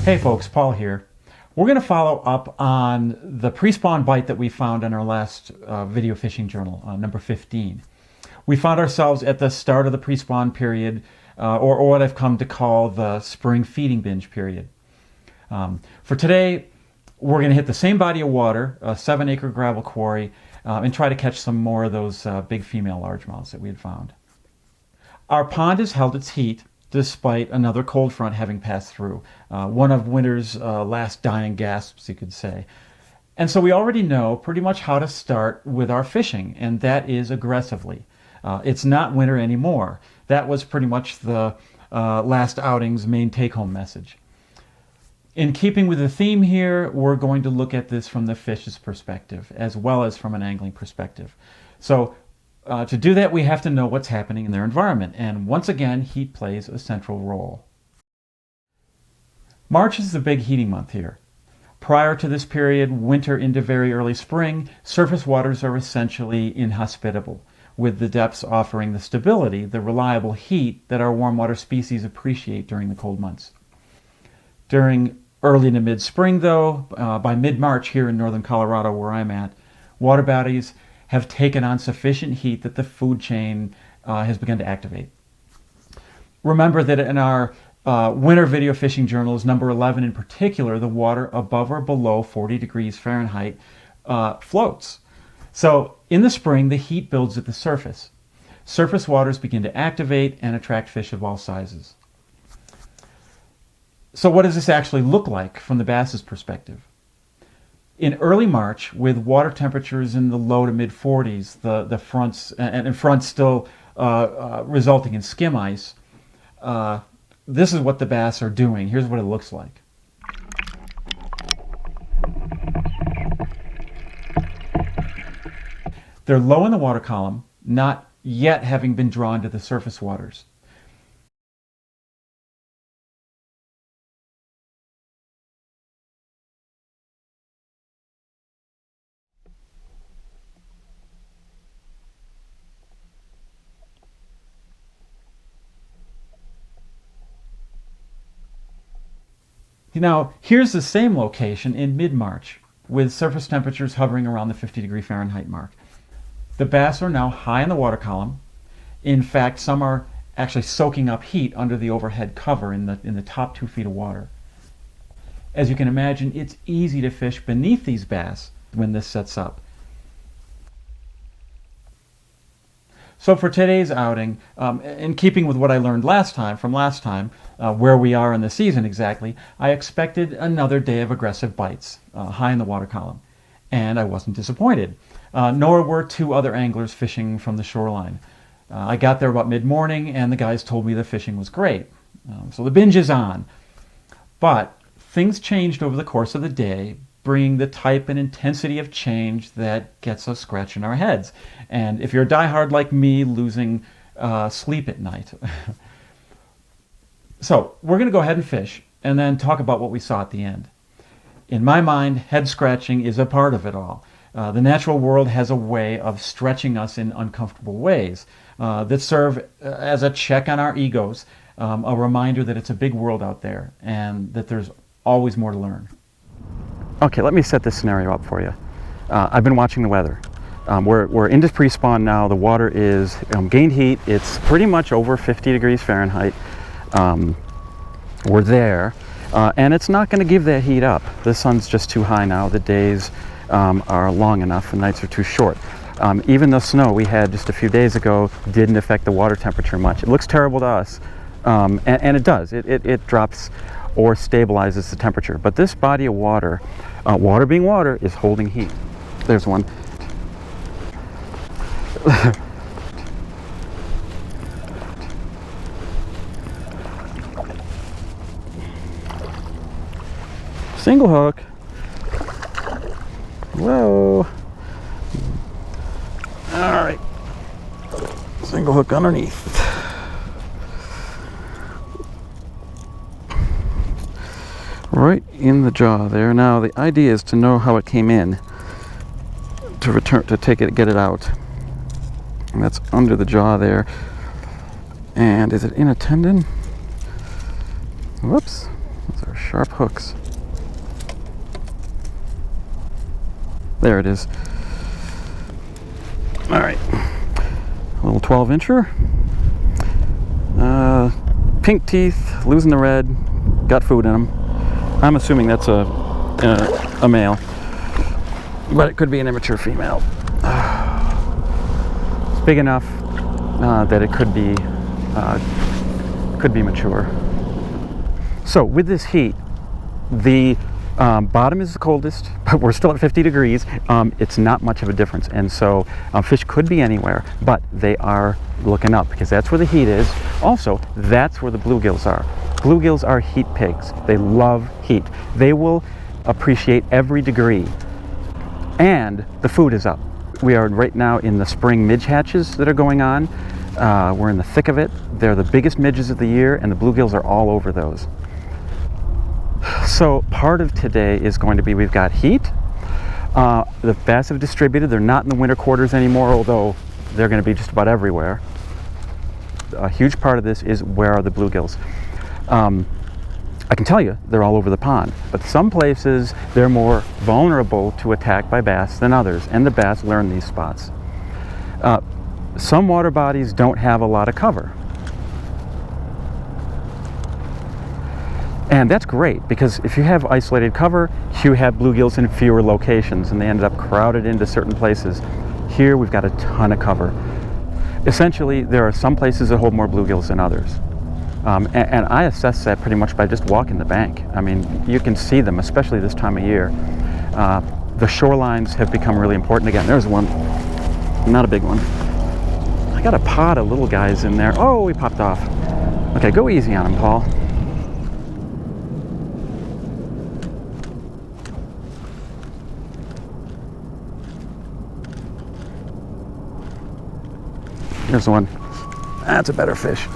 Hey folks, Paul here. We're going to follow up on the Prespawn bite that we found in our last video fishing journal, number 15. We found ourselves at the start of the Prespawn period, or what I've come to call the spring feeding binge period. For today, we're going to hit the same body of water, a 7-acre gravel quarry, and try to catch some more of those big female largemouths that we had found. Our pond has held its heat despite another cold front having passed through, one of winter's last dying gasps, you could say. And so we already know pretty much how to start with our fishing, and that is aggressively. It's not winter anymore. That was pretty much the last outing's main take-home message. In keeping with the theme here, we're going to look at this from the fish's perspective, as well as from an angling perspective. So to do that, we have to know what's happening in their environment, and once again, heat plays a central role. March is the big heating month here. Prior to this period, winter into very early spring, surface waters are essentially inhospitable, with the depths offering the stability, the reliable heat that our warm water species appreciate during the cold months. During early to mid-spring, though, by mid-March here in northern Colorado where I'm at, water bodies have taken on sufficient heat that the food chain has begun to activate. Remember that in our winter video fishing journals, number 11 in particular, the water above or below 40 degrees Fahrenheit floats. So in the spring, the heat builds at the surface. Surface waters begin to activate and attract fish of all sizes. So what does this actually look like from the bass's perspective? In early March, with water temperatures in the low to mid 40s, the fronts and fronts still resulting in skim ice, this is what the bass are doing. Here's what it looks like. They're low in the water column, not yet having been drawn to the surface waters. Now, here's the same location in mid-March, with surface temperatures hovering around the 50-degree Fahrenheit mark. The bass are now high in the water column. In fact, some are actually soaking up heat under the overhead cover in the top 2 feet of water. As you can imagine, it's easy to fish beneath these bass when this sets up. So for today's outing, in keeping with what I learned last time, where we are in the season exactly, I expected another day of aggressive bites, high in the water column. And I wasn't disappointed, nor were 2 other anglers fishing from the shoreline. I got there about mid-morning, and the guys told me the fishing was great. So the binge is on. But things changed over the course of the day, bringing the type and intensity of change that gets us scratching our heads. And if you're a diehard like me, losing sleep at night. So we're going to go ahead and fish, and then talk about what we saw at the end. In my mind, head scratching is a part of it all. The natural world has a way of stretching us in uncomfortable ways that serve as a check on our egos, a reminder that it's a big world out there, and that there's always more to learn. Okay, let me set this scenario up for you. I've been watching the weather. We're into Prespawn now. The water is gained heat. It's pretty much over 50 degrees Fahrenheit. We're there, and it's not going to give that heat up. The sun's just too high now. The days are long enough, the nights are too short. Even the snow we had just a few days ago didn't affect the water temperature much. It looks terrible to us, and it does. It drops or stabilizes the temperature. But this body of water, water being water, is holding heat. There's one. Single hook. Whoa. All right. Single hook underneath. Right in the jaw there. Now the idea is to know how it came in, to get it out. And that's under the jaw there. And is it in a tendon? Whoops. That's our sharp hooks. There it is. All right, a little 12-incher. Pink teeth, losing the red, got food in them. I'm assuming that's a male, but it could be an immature female. It's big enough that it could be mature. So with this heat, the bottom is the coldest, but we're still at 50 degrees. It's not much of a difference, and so fish could be anywhere, but they are looking up because that's where the heat is. Also, that's where the bluegills are. Bluegills are heat pigs. They love heat. They will appreciate every degree, and the food is up. We are right now in the spring midge hatches that are going on. We're in the thick of it. They're the biggest midges of the year, and the bluegills are all over those. So part of today is going to be, we've got heat. The bass have distributed. They're not in the winter quarters anymore, although they're going to be just about everywhere. A huge part of this is, where are the bluegills? I can tell you they're all over the pond, but some places they're more vulnerable to attack by bass than others, and the bass learn these spots. Some water bodies don't have a lot of cover. And that's great, because if you have isolated cover, you have bluegills in fewer locations, and they ended up crowded into certain places. Here we've got a ton of cover. Essentially, there are some places that hold more bluegills than others. And I assess that pretty much by just walking the bank. I mean, you can see them, especially this time of year. The shorelines have become really important. Again, there's one, not a big one. I got a pod of little guys in there. Oh, he popped off. Okay, go easy on him, Paul. Here's one. That's a better fish.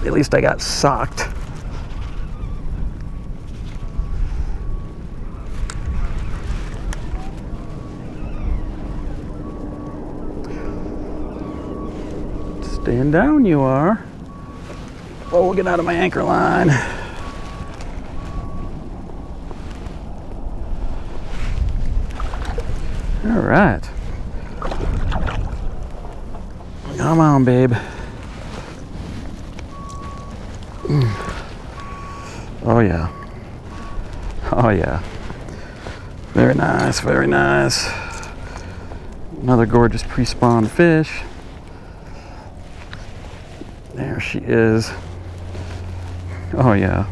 At least I got socked. Staying down you are. Oh, we'll get out of my anchor line. All right. Come on, babe. Oh yeah. Oh yeah. Very nice, very nice. Another gorgeous pre-spawn fish. There she is. Oh yeah.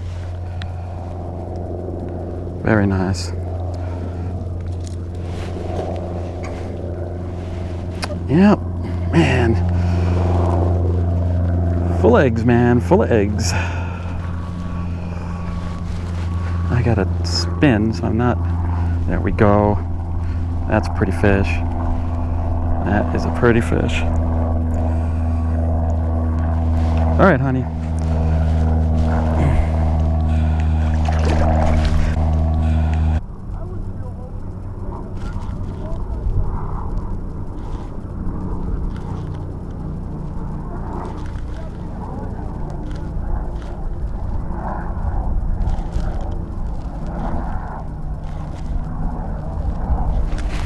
Very nice. Yep, man. Full of eggs, man, full of eggs. I gotta spin, so I'm not. There we go. That's a pretty fish. That is a pretty fish. All right, honey.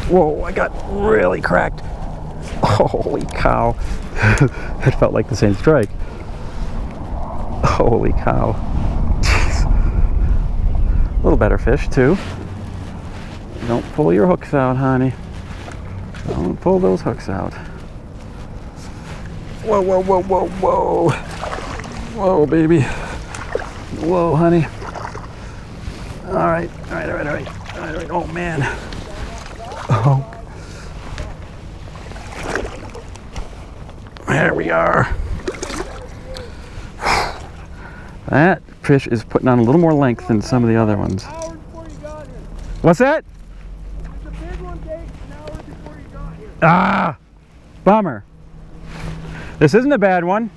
Whoa, I got really cracked. Holy cow. It felt like the same strike. Holy cow. Jeez. A little better fish too. Don't pull your hooks out, honey. Don't pull those hooks out. Whoa, whoa, whoa, whoa, whoa. Whoa, baby. Whoa, honey. All right, all right, all right, all right. All right, oh man. Oh. There we are. That fish is putting on a little more length than some of the other ones. What's that? The big one takes an hour before you got here. Ah, bummer. This isn't a bad one.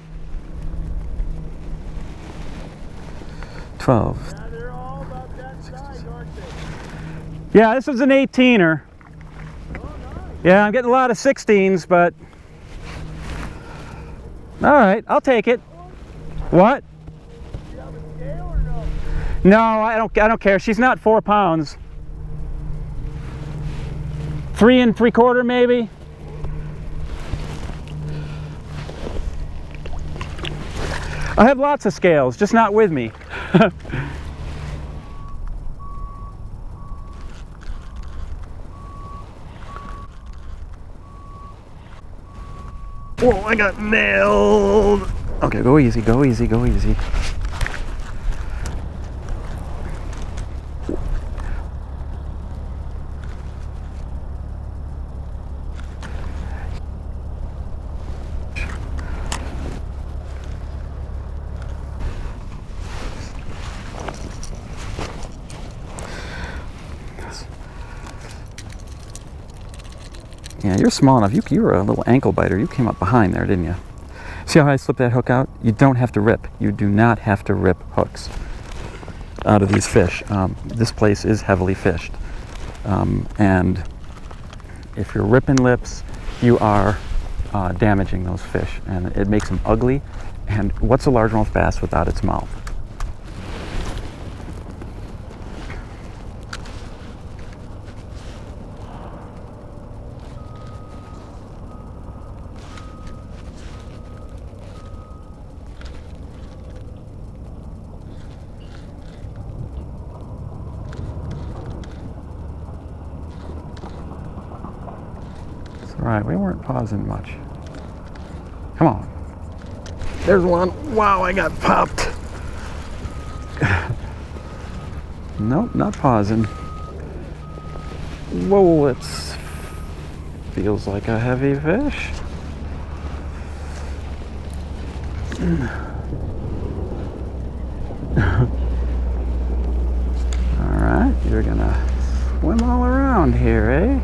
12. Yeah, they're all about that size, aren't they? Yeah, this is an 18er. Yeah, I'm getting a lot of 16s, but all right, I'll take it. What? Do you have a scale or no? No, I don't care. She's not 4 pounds. 3 3/4 maybe. I have lots of scales, just not with me. Whoa, I got nailed. Okay, go easy, go easy, go easy. Yeah, you're small enough. You were a little ankle biter. You came up behind there, didn't you? See how I slipped that hook out? You don't have to rip. You do not have to rip hooks out of these fish. This place is heavily fished. And if you're ripping lips, you are damaging those fish. And it makes them ugly. And what's a largemouth bass without its mouth? Alright, we weren't pausing much. Come on. There's one. Wow, I got popped. Nope, not pausing. Whoa, it feels like a heavy fish. Alright, you're gonna swim all around here, eh?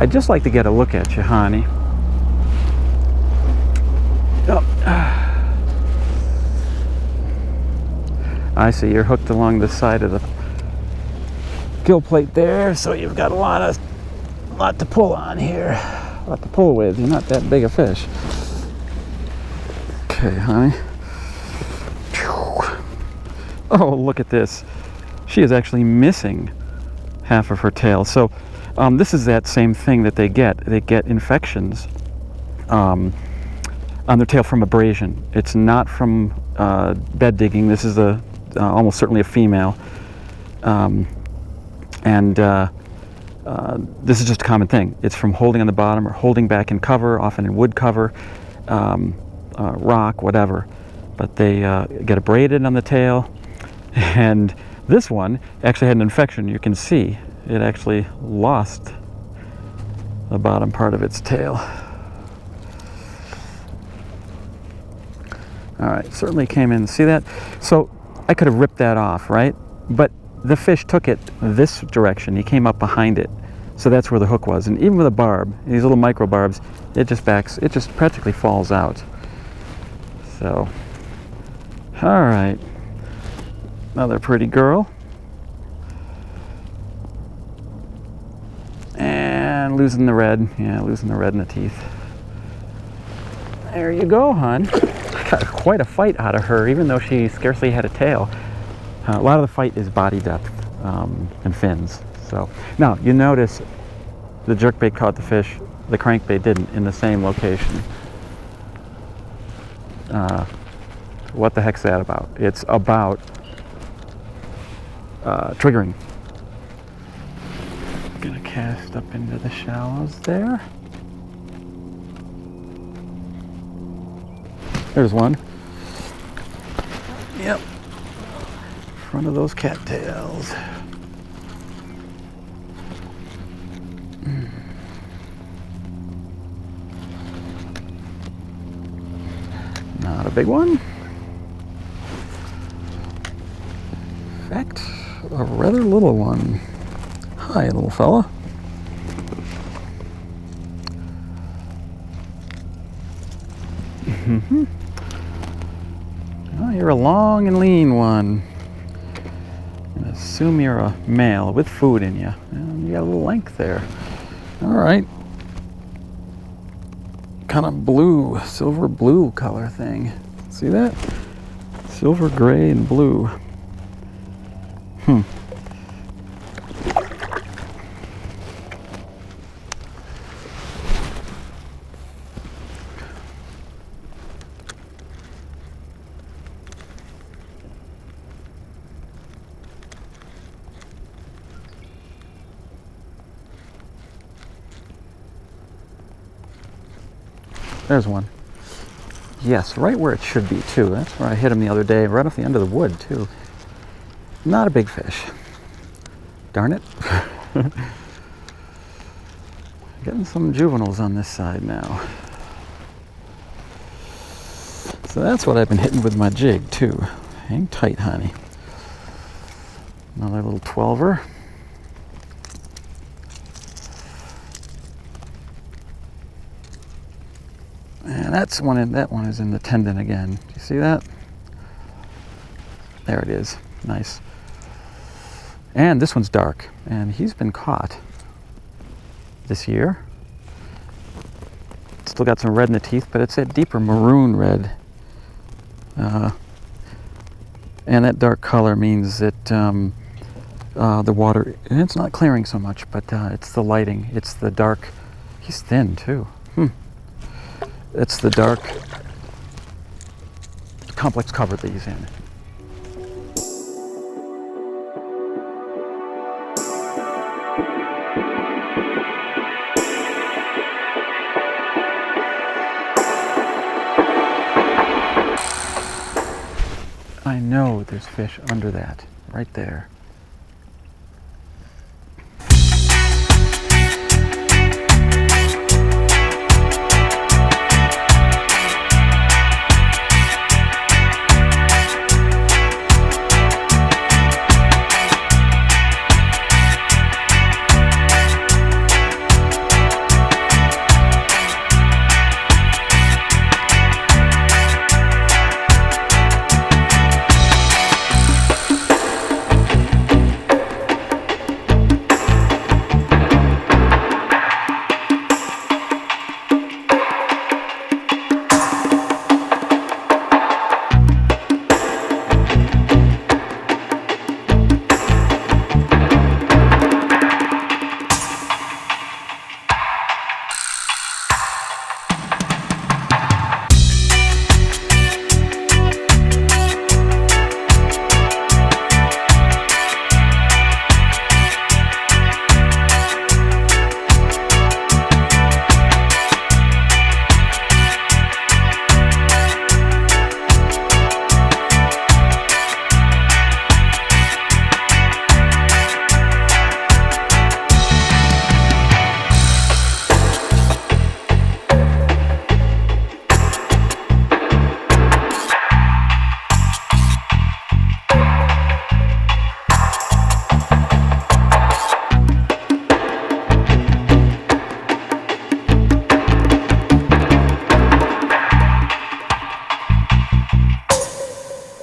I'd just like to get a look at you, honey. Oh. I see you're hooked along the side of the gill plate there, so you've got a lot to pull on here. A lot to pull with. You're not that big a fish. Okay, honey. Oh, look at this. She is actually missing half of her tail. So this is that same thing that they get. They get infections on their tail from abrasion. It's not from bed digging. This is almost certainly a female. This is just a common thing. It's from holding on the bottom or holding back in cover, often in wood cover, rock, whatever. But they get abraded on the tail. And this one actually had an infection. You can see it actually lost the bottom part of its tail. All right, certainly came in. See that? So I could have ripped that off, right? But the fish took it this direction. He came up behind it. So that's where the hook was. And even with a barb, these little micro barbs, it just practically falls out. So, all right. Another pretty girl. And losing the red. Yeah, losing the red in the teeth. There you go, hon. I got quite a fight out of her, even though she scarcely had a tail. A lot of the fight is body depth and fins. So now you notice the jerkbait caught the fish, the crankbait didn't, in the same location. What the heck's that about? It's about triggering. Gonna cast up into the shallows there. There's one. Yep. Front of those cattails. Not a big one. In fact, a rather little one. Hi, little fella. Oh, you're a long and lean one. I assume you're a male with food in you. And you got a little length there. All right. Kind of blue, silver blue color thing. See that? Silver, gray, and blue. There's one. Yes, right where it should be too. That's where I hit him the other day, right off the end of the wood too. Not a big fish. Darn it. Getting some juveniles on this side now. So that's what I've been hitting with my jig too. Hang tight, honey. Another little 12er. And that one is in the tendon again. Do you see that? There it is. Nice. And this one's dark, and he's been caught this year. Still got some red in the teeth, but it's that deeper maroon red. And that dark color means that the water, and it's not clearing so much, but it's the lighting. It's the dark. He's thin too. It's the dark complex cover that he's in. I know there's fish under that, right there.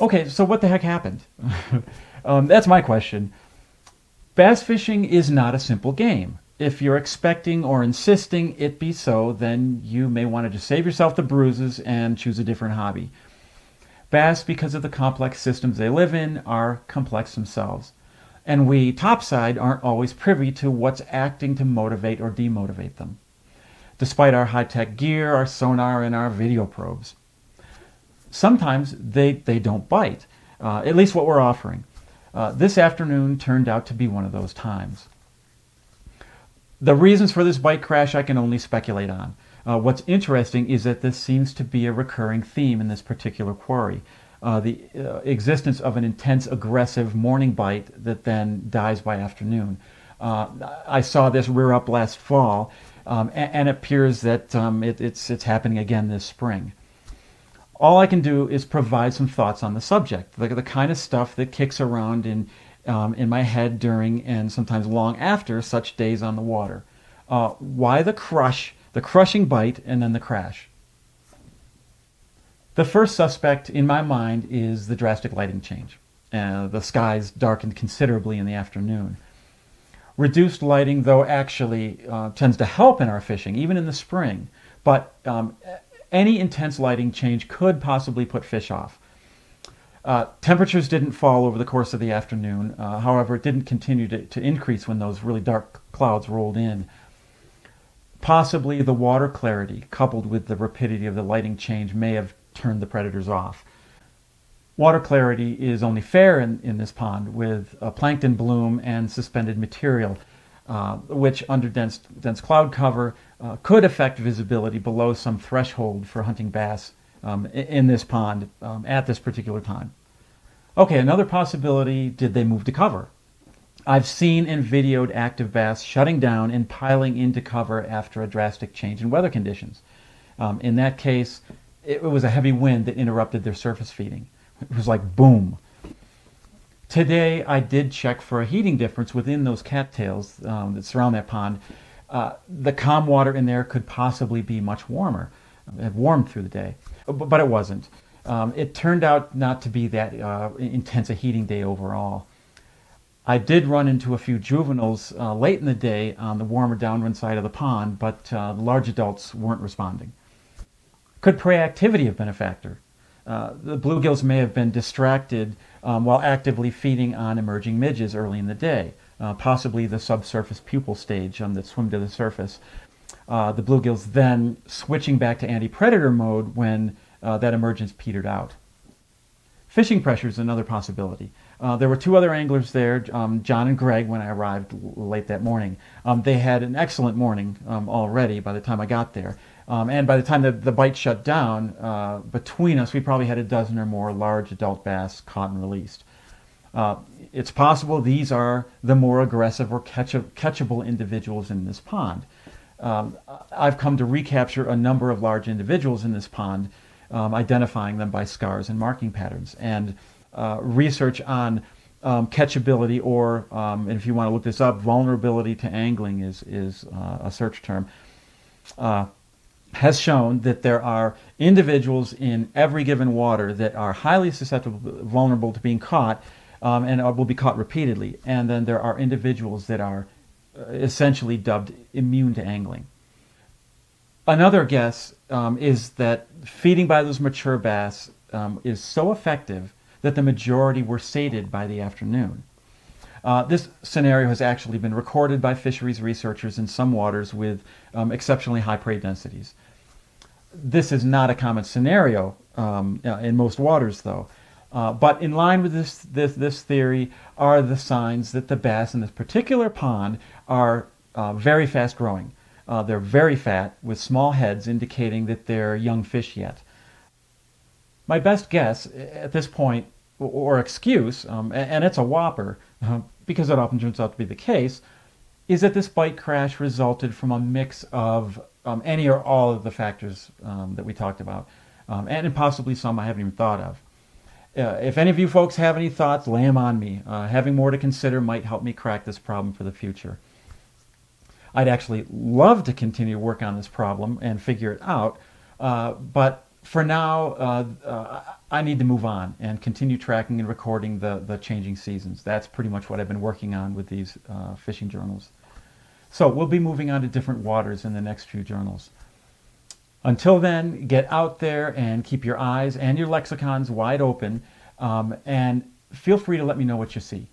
Okay, so what the heck happened? That's my question. Bass fishing is not a simple game. If you're expecting or insisting it be so, then you may want to just save yourself the bruises and choose a different hobby. Bass, because of the complex systems they live in, are complex themselves. And we, topside, aren't always privy to what's acting to motivate or demotivate them, despite our high-tech gear, our sonar, and our video probes. Sometimes they don't bite, at least what we're offering. This afternoon turned out to be one of those times. The reasons for this bite crash I can only speculate on. What's interesting is that this seems to be a recurring theme in this particular quarry. The existence of an intense, aggressive morning bite that then dies by afternoon. I saw this rear up last fall, and it appears that it's happening again this spring. All I can do is provide some thoughts on the subject, the kind of stuff that kicks around in my head during and sometimes long after such days on the water. Why the crushing bite, and then the crash? The first suspect in my mind is the drastic lighting change. The skies darkened considerably in the afternoon. Reduced lighting, though, actually tends to help in our fishing, even in the spring. But any intense lighting change could possibly put fish off. Temperatures didn't fall over the course of the afternoon. However, it didn't continue to increase when those really dark clouds rolled in. Possibly the water clarity, coupled with the rapidity of the lighting change, may have turned the predators off. Water clarity is only fair in this pond with plankton bloom and suspended material, which under dense cloud cover could affect visibility below some threshold for hunting bass in this pond at this particular time. Okay, another possibility, did they move to cover? I've seen and videoed active bass shutting down and piling into cover after a drastic change in weather conditions. In that case, it was a heavy wind that interrupted their surface feeding. It was like boom. Today, I did check for a heating difference within those cattails that surround that pond. The calm water in there could possibly be much warmer. It had warmed through the day, but it wasn't. It turned out not to be that intense a heating day overall. I did run into a few juveniles late in the day on the warmer downwind side of the pond, but the large adults weren't responding. Could prey activity have been a factor? The bluegills may have been distracted while actively feeding on emerging midges early in the day, possibly the subsurface pupal stage that swim to the surface. The bluegills then switching back to anti-predator mode when that emergence petered out. Fishing pressure is another possibility. There were two other anglers there, John and Greg, when I arrived late that morning. They had an excellent morning already by the time I got there. And by the time the bite shut down, between us, we probably had a dozen or more large adult bass caught and released. It's possible these are the more aggressive or catchable individuals in this pond. I've come to recapture a number of large individuals in this pond, identifying them by scars and marking patterns. And research on catchability, or if you want to look this up, vulnerability to angling is a search term, has shown that there are individuals in every given water that are highly susceptible, vulnerable to being caught, and will be caught repeatedly. And then there are individuals that are essentially dubbed immune to angling. Another guess is that feeding by those mature bass is so effective that the majority were sated by the afternoon. This scenario has actually been recorded by fisheries researchers in some waters with exceptionally high prey densities. This is not a common scenario in most waters, though. But in line with this theory are the signs that the bass in this particular pond are very fast growing. They're very fat with small heads, indicating that they're young fish yet. My best guess at this point, or excuse, and it's a whopper, because it often turns out to be the case, is that this bite crash resulted from a mix of any or all of the factors that we talked about, and possibly some I haven't even thought of. If any of you folks have any thoughts, lay them on me. Having more to consider might help me crack this problem for the future. I'd actually love to continue to work on this problem and figure it out, but for now, I need to move on and continue tracking and recording the changing seasons. That's pretty much what I've been working on with these fishing journals. So we'll be moving on to different waters in the next few journals. Until then, get out there and keep your eyes and your lexicons wide open, and feel free to let me know what you see.